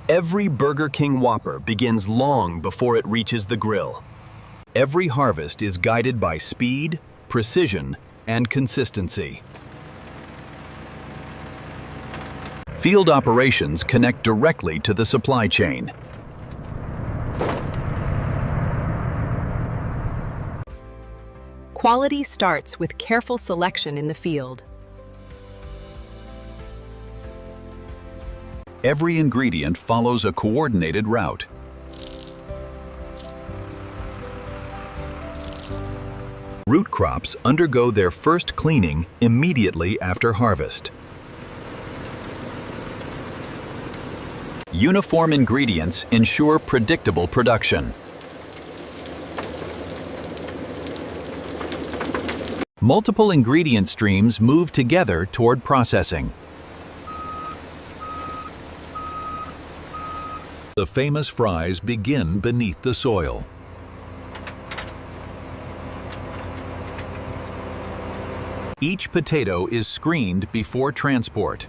Every Burger King Whopper begins long before it reaches the grill. Every harvest is guided by speed, precision, and consistency. Field operations connect directly to the supply chain. Quality starts with careful selection in the field. Every ingredient follows a coordinated route. Root crops undergo their first cleaning immediately after harvest. Uniform ingredients ensure predictable production. Multiple ingredient streams move together toward processing. The famous fries begin beneath the soil. Each potato is screened before transport.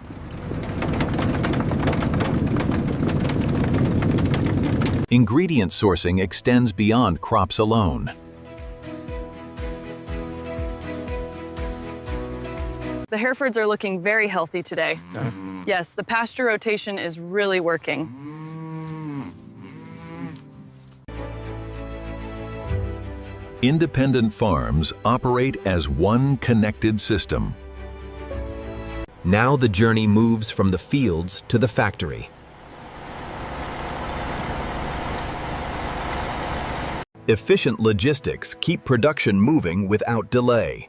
Ingredient sourcing extends beyond crops alone. The Herefords are looking very healthy today. Yes, the pasture rotation is really working. Independent farms operate as one connected system. Now the journey moves from the fields to the factory. Efficient logistics keep production moving without delay.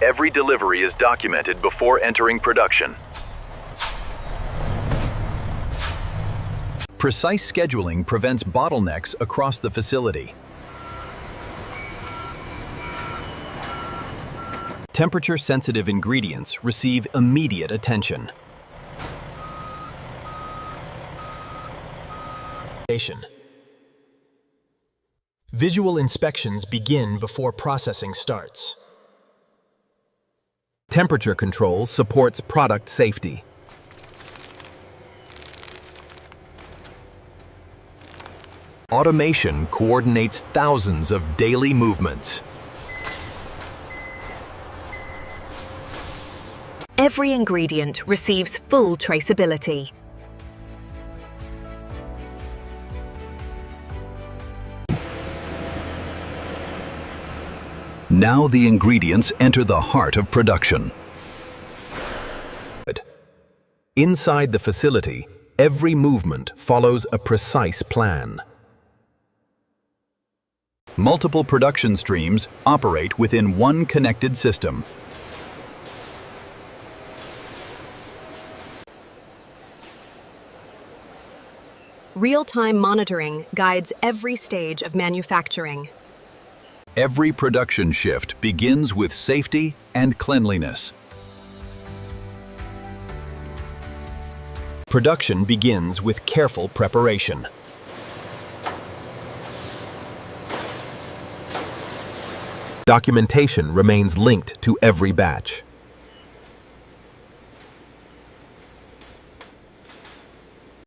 Every delivery is documented before entering production. Precise scheduling prevents bottlenecks across the facility. Temperature-sensitive ingredients receive immediate attention. Visual inspections begin before processing starts. Temperature control supports product safety. Automation coordinates thousands of daily movements. Every ingredient receives full traceability. Now the ingredients enter the heart of production. Inside the facility, every movement follows a precise plan. Multiple production streams operate within one connected system. Real-time monitoring guides every stage of manufacturing. Every production shift begins with safety and cleanliness. Production begins with careful preparation. Documentation remains linked to every batch.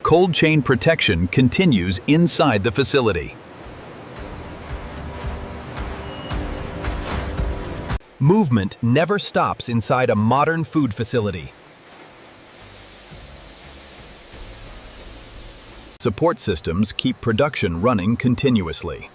Cold chain protection continues inside the facility. Movement never stops inside a modern food facility. Support systems keep production running continuously.